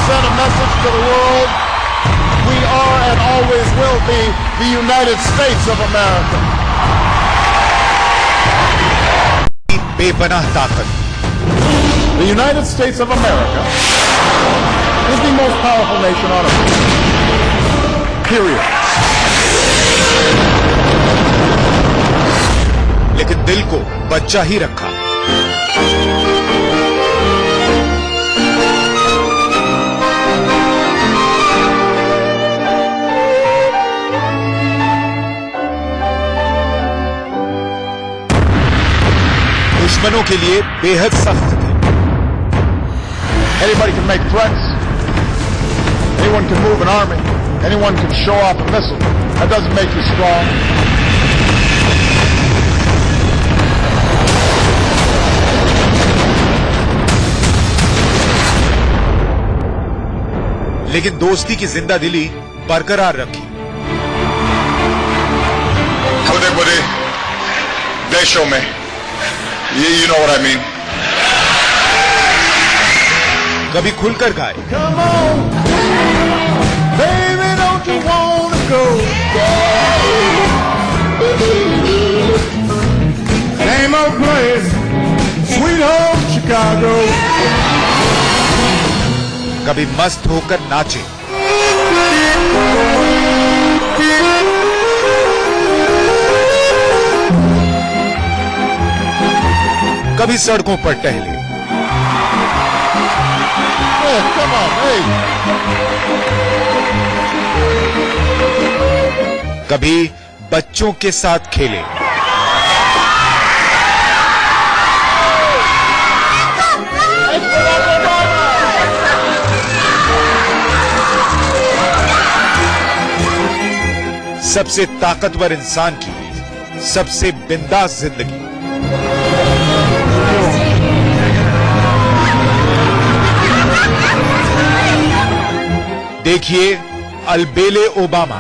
send a message to the world. We are and always will be the United States of America. बेपनाह ताकत. The United States of America is the most powerful nation on earth. Period. लेकिन दिल को बच्चा ही रखा. दुश्मनों के लिए बेहद सख्त थे. Anybody can make threats. Anyone can move an army. Anyone can show off a missile. That doesn't make you strong. लेकिन दोस्ती की जिंदा दिली बरकरार रखी. बड़े बड़े देशों में you know what I mean. कभी खुलकर गाए. Come on, baby, don't you wanna go? Same old place, sweet home Chicago. कभी मस्त होकर नाचे. कभी सड़कों पर टहले. Hey, come on, hey. कभी बच्चों के साथ खेले. सबसे ताकतवर इंसान की सबसे बिंदास जिंदगी. देखिए अल्बेले ओबामा.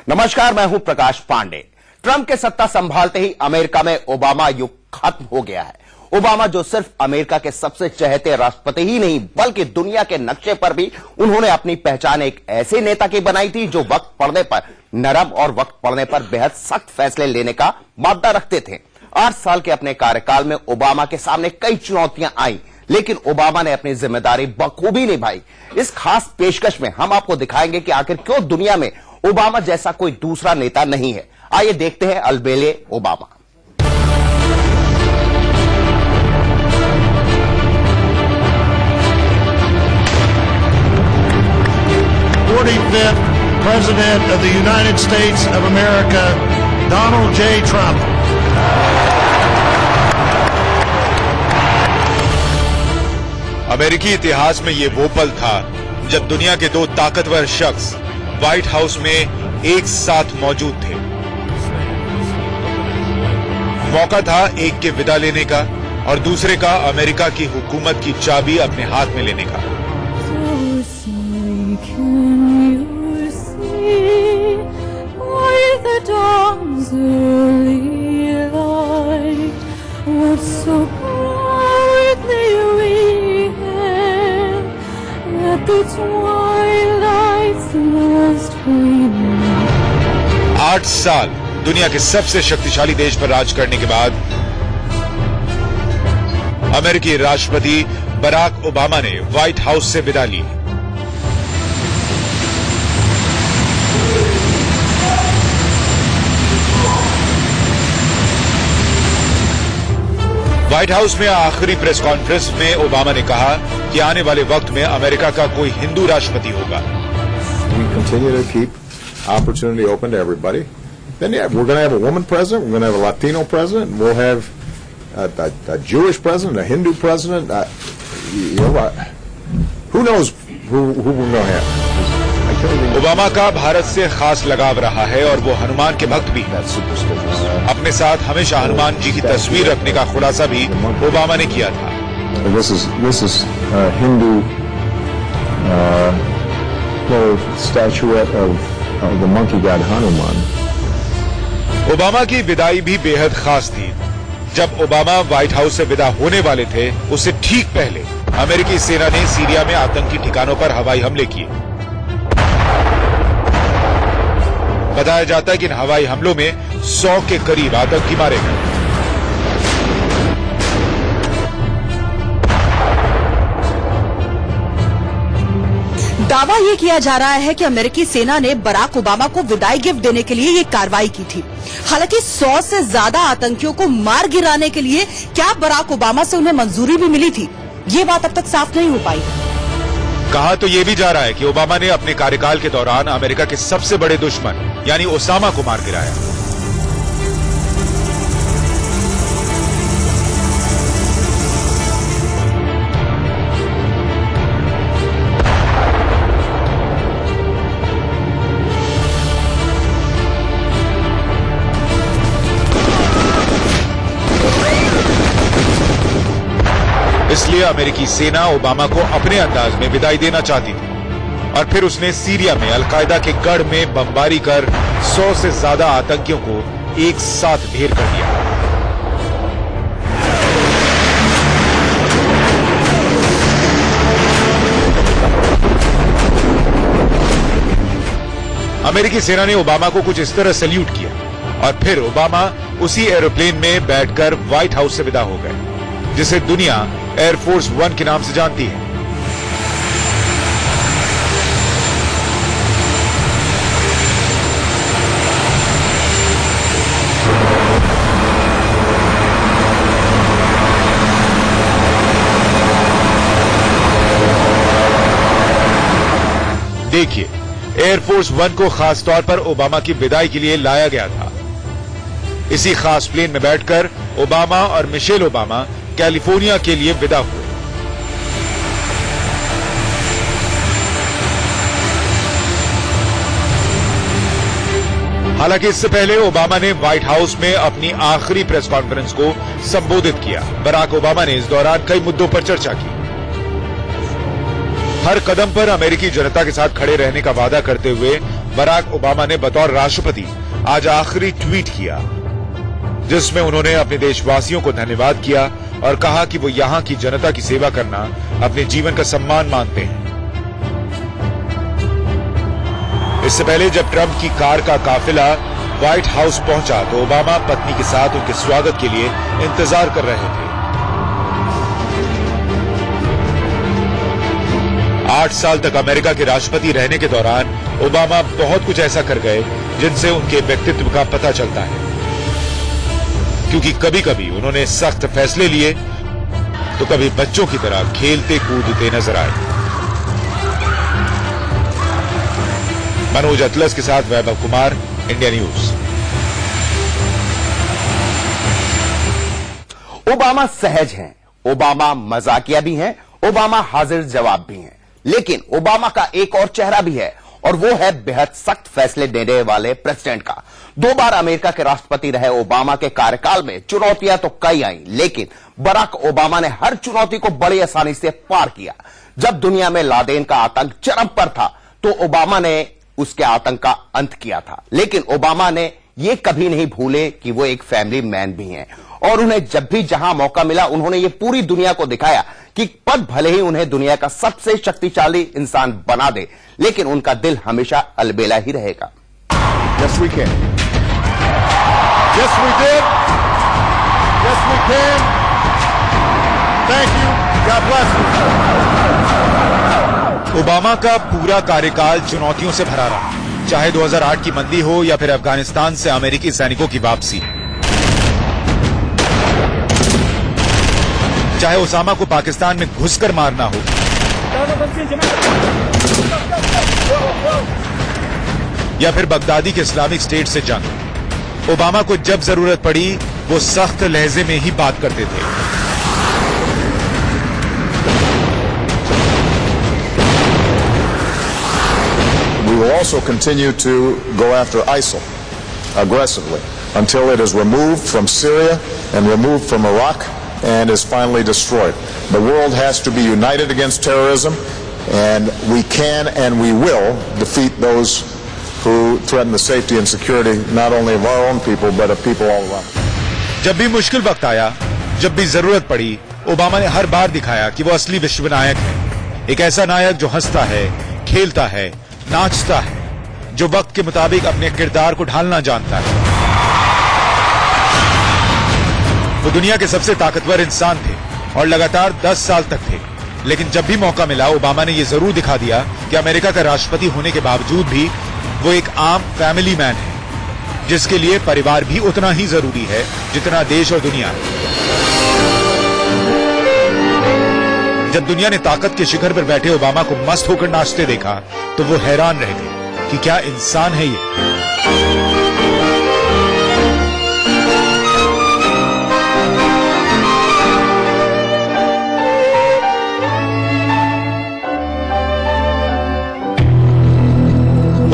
नमस्कार, मैं हूं प्रकाश पांडे. ट्रंप के सत्ता संभालते ही अमेरिका में ओबामा युग खत्म हो गया है. ओबामा जो सिर्फ अमेरिका के सबसे चहेते राष्ट्रपति ही नहीं बल्कि दुनिया के नक्शे पर भी उन्होंने अपनी पहचान एक ऐसे नेता की बनाई थी जो वक्त पड़ने पर नरम और वक्त पड़ने पर बेहद सख्त फैसले लेने का मादा रखते थे. 8 साल के अपने कार्यकाल में ओबामा के सामने कई चुनौतियां आई, लेकिन ओबामा ने अपनी जिम्मेदारी बखूबी निभाई. इस खास पेशकश में हम आपको दिखाएंगे कि आखिर क्यों दुनिया में ओबामा जैसा कोई दूसरा नेता नहीं है. आइए देखते हैं अल्बेले Obama. 45th President of the United States of America, Donald J. Trump. अमेरिकी इतिहास में यह वो पल था जब दुनिया के दो ताकतवर शख्स व्हाइट हाउस में एक साथ मौजूद थे. मौका था एक के विदा लेने का और दूसरे का अमेरिका की हुकूमत की चाबी अपने हाथ में लेने का. आठ साल दुनिया के सबसे शक्तिशाली देश पर राज करने के बाद अमेरिकी राष्ट्रपति बराक ओबामा ने व्हाइट हाउस से विदा ली. व्हाइट हाउस में आखिरी प्रेस कॉन्फ्रेंस में ओबामा ने कहा कि आने वाले वक्त में अमेरिका का कोई हिंदू राष्ट्रपति होगा. We continue to keep opportunity open to everybody. Then we're going to have a woman president. We're going to have a Latino president. We'll have a Jewish president, a Hindu president. Who knows who we're going to have? Obama का भारत से खास लगाव रहा है और वो हनुमान के भक्त भी. अपने साथ हमेशा हनुमान जी की तस्वीर रखने का खुलासा भी ओबामा ने किया था. This is Hindu statuette of the monkey god Hanuman. Obama की विदाई भी बेहद खास थी. जब ओबामा व्हाइट हाउस से विदा होने वाले थे, उससे ठीक पहले अमेरिकी सेना ने सीरिया में आतंकी ठिकानों पर हवाई हमले किए। बताया जाता है कि इन हवाई हमलों में 100 के करीब आतंकी मारे गए। दावा यह किया जा रहा है कि अमेरिकी सेना ने बराक ओबामा को विदाई गिफ्ट देने के लिए ये कार्रवाई की थी। हालांकि 100 से ज्यादा आतंकियों को मार गिराने के लिए क्या बराक ओबामा से उन्हें मंजूरी भी मिली थी, ये बात अब तक साफ नहीं हो पाई। कहा तो यह भी जा रहा है कि ओबामा ने अपने कार्यकाल के दौरान अमेरिका के सबसे बड़े दुश्मन यानी ओसामा को मार गिराया। इसलिए अमेरिकी सेना ओबामा को अपने अंदाज में विदाई देना चाहती थी और फिर उसने सीरिया में अलकायदा के गढ़ में बमबारी कर 100 से ज्यादा आतंकियों को एक साथ ढेर कर दिया। अमेरिकी सेना ने ओबामा को कुछ इस तरह सैल्यूट किया और फिर ओबामा उसी एरोप्लेन में बैठकर व्हाइट हाउस से विदा हो गए, जिसे दुनिया एयरफोर्स 1 के नाम से जानती है। देखिए, एयरफोर्स 1 को खास तौर पर ओबामा की विदाई के लिए लाया गया था। इसी खास प्लेन में बैठकर ओबामा और मिशेल ओबामा कैलिफोर्निया के लिए विदा हुए। हालांकि इससे पहले ओबामा ने व्हाइट हाउस में अपनी आखिरी प्रेस कॉन्फ्रेंस को संबोधित किया। बराक ओबामा ने इस दौरान कई मुद्दों पर चर्चा की। हर कदम पर अमेरिकी जनता के साथ खड़े रहने का वादा करते हुए बराक ओबामा ने बतौर राष्ट्रपति आज आखिरी ट्वीट किया, जिसमें उन्होंने अपने देशवासियों को धन्यवाद किया और कहा कि वो यहां की जनता की सेवा करना अपने जीवन का सम्मान मानते हैं। इससे पहले जब ट्रंप की कार का काफिला व्हाइट हाउस पहुंचा तो ओबामा पत्नी के साथ उनके स्वागत के लिए इंतजार कर रहे थे। 8 साल तक अमेरिका के राष्ट्रपति रहने के दौरान ओबामा बहुत कुछ ऐसा कर गए जिनसे उनके व्यक्तित्व का पता चलता है, क्योंकि कभी कभी उन्होंने सख्त फैसले लिए तो कभी बच्चों की तरह खेलते कूदते नजर आए। मनोज अतलस के साथ Vaibhav Kumar, India news. Obama सहज हैं, ओबामा मजाकिया भी हैं, ओबामा हाजिर जवाब भी हैं, लेकिन ओबामा का एक और चेहरा भी है और वो है बेहद सख्त फैसले देने वाले प्रेसिडेंट का। 2 बार अमेरिका के राष्ट्रपति रहे ओबामा के कार्यकाल में चुनौतियां तो कई आई, लेकिन बराक ओबामा ने हर चुनौती को बड़ी आसानी से पार किया। जब दुनिया में लादेन का आतंक चरम पर था तो ओबामा ने उसके आतंक का अंत किया था, लेकिन ओबामा ने यह कभी नहीं भूले कि वो एक फैमिली मैन भी हैं और उन्हें जब भी जहां मौका मिला उन्होंने ये पूरी दुनिया को दिखाया कि पद भले ही उन्हें दुनिया का सबसे शक्तिशाली इंसान बना दे, लेकिन उनका दिल हमेशा अलबेला ही रहेगा। Yes, we can. Yes, we did. Yes, we can. Thank you. God bless you. Obama का पूरा कार्यकाल चुनौतियों से भरा रहा, चाहे 2008 की मंदी हो या फिर अफगानिस्तान से अमेरिकी सैनिकों की वापसी, चाहे ओसामा को पाकिस्तान में घुसकर मारना हो या फिर बगदादी के इस्लामिक स्टेट से जंग, ओबामा को जब जरूरत पड़ी वो सख्त लहजे में ही बात करते थे। We will also continue to go after ISIL aggressively until it is removed from Syria and removed from Iraq and is finally destroyed. The world has to be united against terrorism, and we can and we will defeat those who threaten the safety and security not only of our own people but of people all around. जब भी मुश्किल वक्त आया, जब भी जरूरत पड़ी, Obama ने हर बार दिखाया कि वो असली विश्व नायक है। एक ऐसा नायक जो हंसता है, खेलता है, नाचता है, जो वक्त के मुताबिक अपने किरदार को ढालना जानता है। वो दुनिया के सबसे ताकतवर इंसान थे और लगातार 10 साल तक थे। लेकिन जब भी मौका मिला, ओबामा ने यह जरूर दिखा दिया कि अमेरिका का राष्ट्रपति होने के बावजूद भी वो एक आम फैमिली मैन है, जिसके लिए परिवार भी उतना ही जरूरी है जितना देश और दुनिया। जब दुनिया ने ताकत के शिखर पर बैठे ओबामा को मस्त होकर नाचते देखा तो वो हैरान रह गए कि क्या इंसान है ये।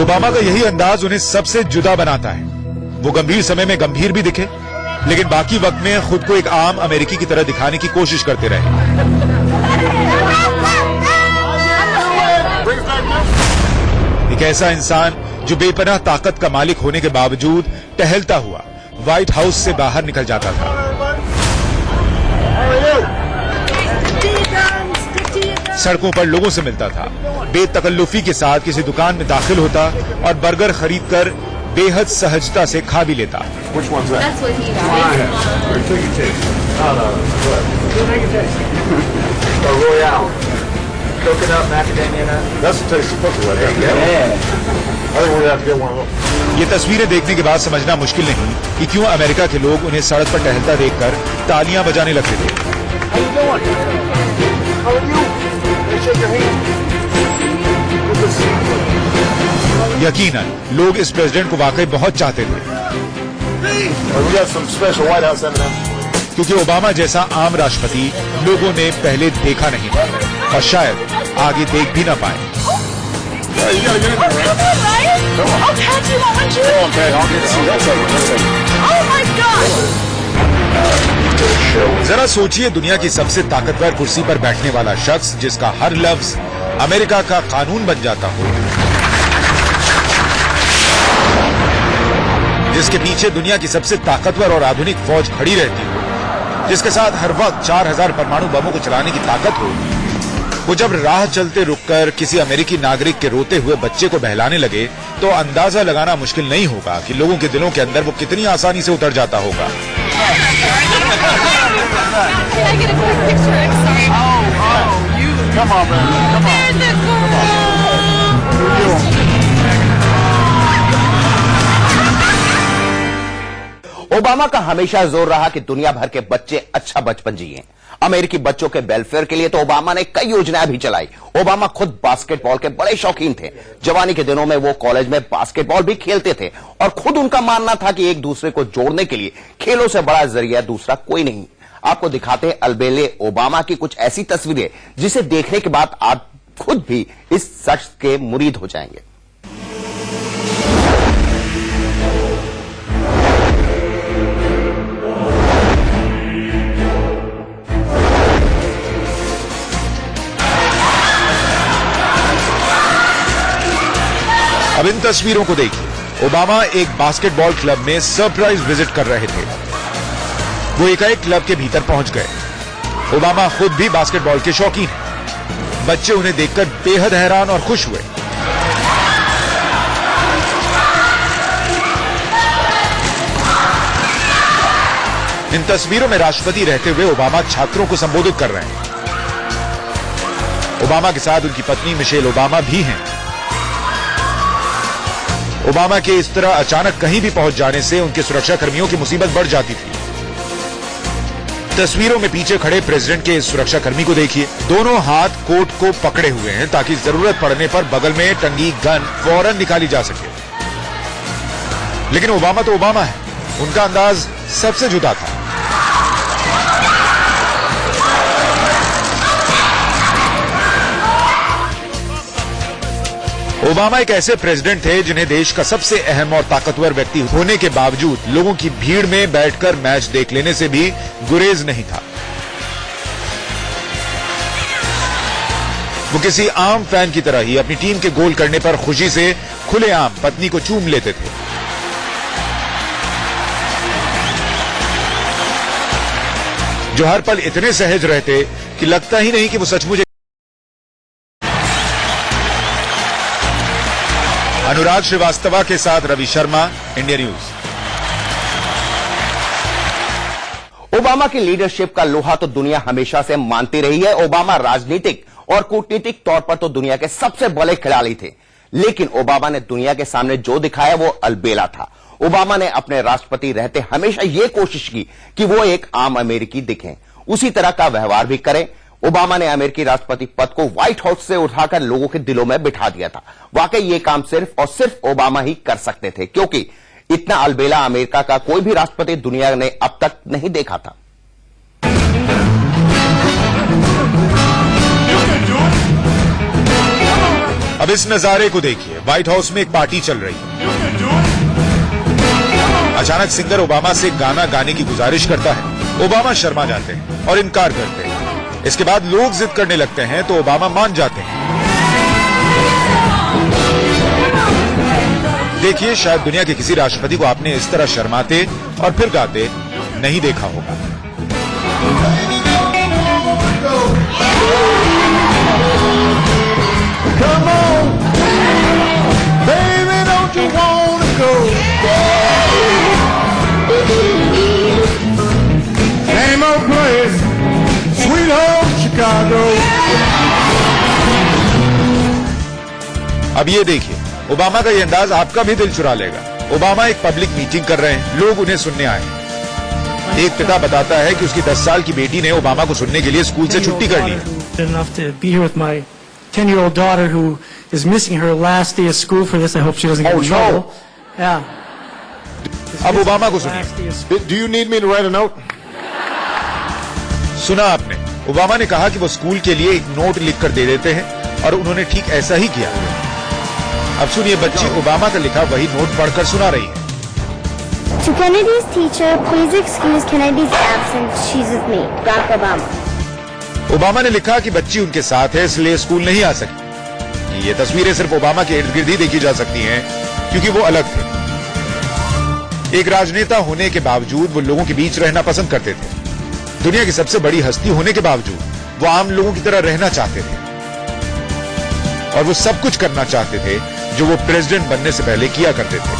ओबामा का यही अंदाज उन्हें सबसे जुदा बनाता है। वो गंभीर समय में गंभीर भी दिखे, लेकिन बाकी वक्त में खुद को एक आम अमेरिकी की तरह दिखाने की कोशिश करते रहे। एक ऐसा इंसान जो बेपनाह ताकत का मालिक होने के बावजूद टहलता हुआ व्हाइट हाउस से बाहर निकल जाता था। सड़कों पर लोगों से मिलता था, बेतकल्लुफी के साथ किसी दुकान में दाखिल होता और बर्गर खरीदकर बेहद सहजता से खा भी लेता। ये तस्वीरें देखने के बाद समझना मुश्किल नहीं कि क्यों अमेरिका के लोग उन्हें सड़क पर टहलता देखकर तालियां बजाने लगते थे। यकीनन लोग इस प्रेसिडेंट को वाकई बहुत चाहते थे, क्योंकि ओबामा जैसा आम राष्ट्रपति लोगों ने पहले देखा नहीं था और शायद आगे देख भी ना पाए। जरा सोचिए, दुनिया की सबसे ताकतवर कुर्सी पर बैठने वाला शख्स जिसका हर लफ्ज अमेरिका का कानून बन जाता हो, जिसके पीछे दुनिया की सबसे ताकतवर और आधुनिक फौज खड़ी रहती हो, जिसके साथ हर वक्त 4000 परमाणु बमों को चलाने की ताकत हो, वो जब राह चलते रुककर किसी अमेरिकी नागरिक के रोते हुए बच्चे को बहलाने लगे तो अंदाजा लगाना मुश्किल नहीं होगा कि लोगों के दिलों के अंदर वो कितनी आसानी से उतर जाता होगा। ओबामा का हमेशा जोर रहा कि दुनिया भर के बच्चे अच्छा बचपन जिए। अमेरिकी बच्चों के वेलफेयर के लिए तो ओबामा ने कई योजनाएं भी चलाई। ओबामा खुद बास्केटबॉल के बड़े शौकीन थे। जवानी के दिनों में वो कॉलेज में बास्केटबॉल भी खेलते थे और खुद उनका मानना था कि एक दूसरे को जोड़ने के लिए खेलों से बड़ा जरिया दूसरा कोई नहीं। आपको दिखाते हैं अलबेले ओबामा की कुछ ऐसी तस्वीरें जिसे देखने के बाद आप खुद भी इस शख्स के मुरीद हो जाएंगे। अब इन तस्वीरों को देखिए। ओबामा एक बास्केटबॉल क्लब में सरप्राइज विजिट कर रहे थे। वो एकाएक क्लब के भीतर पहुंच गए। ओबामा खुद भी बास्केटबॉल के शौकीन हैं। बच्चे उन्हें देखकर बेहद हैरान और खुश हुए। इन तस्वीरों में राष्ट्रपति रहते हुए ओबामा छात्रों को संबोधित कर रहे हैं। ओबामा के साथ उनकी पत्नी मिशेल ओबामा भी हैं। ओबामा के इस तरह अचानक कहीं भी पहुंच जाने से उनके सुरक्षा कर्मियों की मुसीबत बढ़ जाती थी। तस्वीरों में पीछे खड़े प्रेसिडेंट के इस सुरक्षा कर्मी को देखिए। दोनों हाथ कोट को पकड़े हुए हैं ताकि जरूरत पड़ने पर बगल में टंगी गन फौरन निकाली जा सके। लेकिन ओबामा तो ओबामा है, उनका अंदाज सबसे जुदा था। ओबामा एक ऐसे प्रेसिडेंट थे जिन्हें देश का सबसे अहम और ताकतवर व्यक्ति होने के बावजूद लोगों की भीड़ में बैठकर मैच देख लेने से भी गुरेज नहीं था। वो किसी आम फैन की तरह ही अपनी टीम के गोल करने पर खुशी से खुलेआम पत्नी को चूम लेते थे। जो हर पल इतने सहज रहते कि लगता ही नहीं कि वो सचमुच। अनुराग श्रीवास्तवा के साथ Ravi Sharma, India news. Obama की लीडरशिप का लोहा तो दुनिया हमेशा से मानती रही है। ओबामा राजनीतिक और कूटनीतिक तौर पर तो दुनिया के सबसे बड़े खिलाड़ी थे, लेकिन ओबामा ने दुनिया के सामने जो दिखाया वो अलबेला था। ओबामा ने अपने राष्ट्रपति रहते हमेशा यह कोशिश की कि वो एक आम अमेरिकी दिखें, उसी तरह का व्यवहार भी करें। ओबामा ने अमेरिकी राष्ट्रपति पद को व्हाइट हाउस से उठाकर लोगों के दिलों में बिठा दिया था। वाकई ये काम सिर्फ और सिर्फ ओबामा ही कर सकते थे, क्योंकि इतना अलबेला अमेरिका का कोई भी राष्ट्रपति दुनिया ने अब तक नहीं देखा था। अब इस नजारे को देखिए। व्हाइट हाउस में एक पार्टी चल रही है। अचानक सिंगर ओबामा से गाना गाने की गुजारिश करता है। ओबामा शर्मा जाते हैं और इनकार करते हैं। इसके बाद लोग जिद करने लगते हैं तो ओबामा मान जाते हैं। देखिए, शायद दुनिया के किसी राष्ट्रपति को आपने इस तरह शर्माते और फिर गाते नहीं देखा होगा। Come on, baby, don't you wanna go? Same old place, sweet home Chicago. अब ये देखिए, ओबामा का ये अंदाज आपका भी दिल चुरा लेगा। ओबामा एक पब्लिक मीटिंग कर रहे हैं, लोग उन्हें सुनने आए। एक पिता बताता है कि उसकी 10 साल की बेटी ने ओबामा को सुनने के लिए स्कूल से छुट्टी कर ली। 10-year-old daughter who is missing her last day of school for this. I hope she doesn't get in trouble. Yeah. अब ओबामा को सुनिए। Do you need me to write a note? सुना आपने, ओबामा ने कहा कि वो स्कूल के लिए एक नोट लिखकर दे देते हैं और उन्होंने ठीक ऐसा ही किया। अब सुनिए, बच्ची ओबामा का लिखा वही नोट पढ़कर सुना रही है। To Kennedy's teacher, please excuse Kennedy's absence. She's with me, Barack Obama. Obama ने लिखा कि बच्ची उनके साथ है इसलिए स्कूल नहीं आ सकी। ये तस्वीरें सिर्फ ओबामा के इर्द गिर्द ही देखी जा सकती हैं, क्योंकि वो अलग थे। एक राजनेता होने के बावजूद वो लोगों के बीच रहना पसंद करते थे। दुनिया की सबसे बड़ी हस्ती होने के बावजूद वो आम लोगों की तरह रहना चाहते थे और वो सब कुछ करना चाहते थे जो वो प्रेसिडेंट बनने से पहले किया करते थे।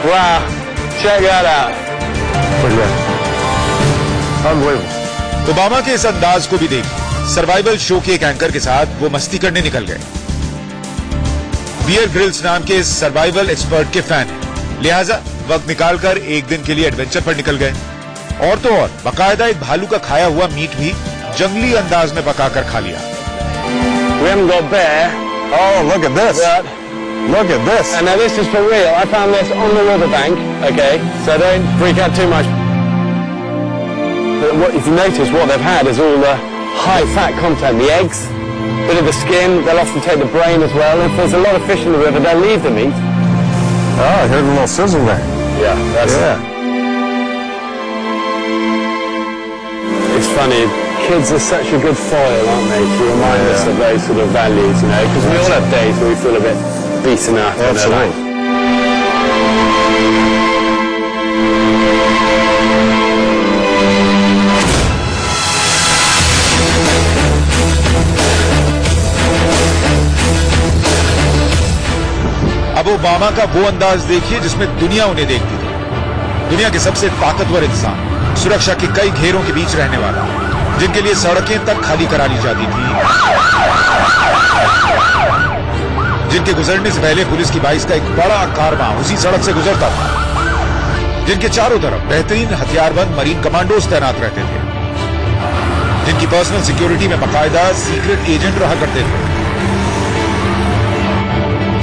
Wow, check that out. Unbelievable. Obama के इस अंदाज को भी देखिए। सर्वाइवल शो के एक एंकर के साथ वो मस्ती करने निकल गए। बियर ग्रिल्स नाम के सर्वाइवल एक्सपर्ट के फैन हैं, लिहाजा वक्त निकालकर एक दिन के लिए एडवेंचर पर निकल गए। और तो और बाकायदा एक भालू का खाया हुआ मीट भी जंगली अंदाज में पकाकर खा लिया। We haven't got bear. Oh, look at this. But, Look at this. and now this is for real. I found this on the riverbank. Okay, so don't freak out too much. But what, if you notice, what they've had is all the high fat content, the eggs, bit of the skin. They'll often take the brain as well. And if there's a lot of fish in the river, they'll leave the meat. Oh, I heard a little sizzle there. Yeah, that's Yeah. It's funny. Kids are such a good foil, aren't they, to remind us of those sort of values, you know, because we all have days where we feel a bit beaten up. Absolutely. अब Obama का वो अंदाज देखिए जिसमें दुनिया उन्हें देखती थी। दुनिया के सबसे ताकतवर इंसान, सुरक्षा के कई घेरों के बीच रहने वाला, जिनके लिए सड़कें तक खाली करा ली जाती थी, जिनके गुजरने से पहले पुलिस की 22 का एक बड़ा कारवां उसी सड़क से गुजरता था, जिनके चारों तरफ बेहतरीन हथियारबंद मरीन कमांडोज तैनात रहते थे, जिनकी पर्सनल सिक्योरिटी में बाकायदा सीक्रेट एजेंट रहा करते थे,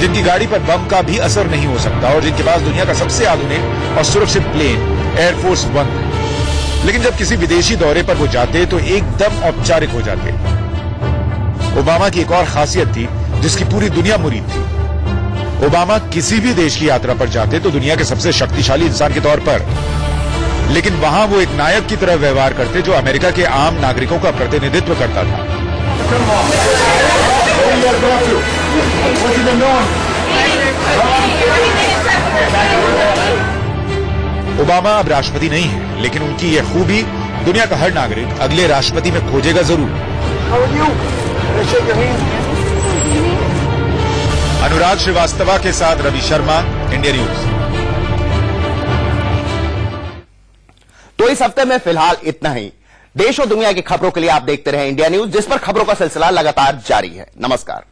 जिनकी गाड़ी पर बम का भी असर नहीं हो सकता और जिनके पास दुनिया का सबसे आधुनिक और सुरक्षित प्लेन एयरफोर्स वन है। लेकिन जब किसी विदेशी दौरे पर वो जाते तो एकदम औपचारिक हो जाते। ओबामा की एक और खासियत थी जिसकी पूरी दुनिया मुरीद थी। ओबामा किसी भी देश की यात्रा पर जाते तो दुनिया के सबसे शक्तिशाली इंसान के तौर पर, लेकिन वहां वो एक नायक की तरह व्यवहार करते जो अमेरिका के आम नागरिकों का प्रतिनिधित्व करता था। What you been doing? Obama अब राष्ट्रपति नहीं है, लेकिन उनकी यह खूबी दुनिया का हर नागरिक अगले राष्ट्रपति में खोजेगा जरूर। अनुराग श्रीवास्तवा के साथ रवि शर्मा, इंडिया न्यूज। तो इस हफ्ते में फिलहाल इतना ही। देश और दुनिया की खबरों के लिए आप देखते रहे इंडिया न्यूज, जिस पर खबरों का सिलसिला लगातार जारी है। नमस्कार।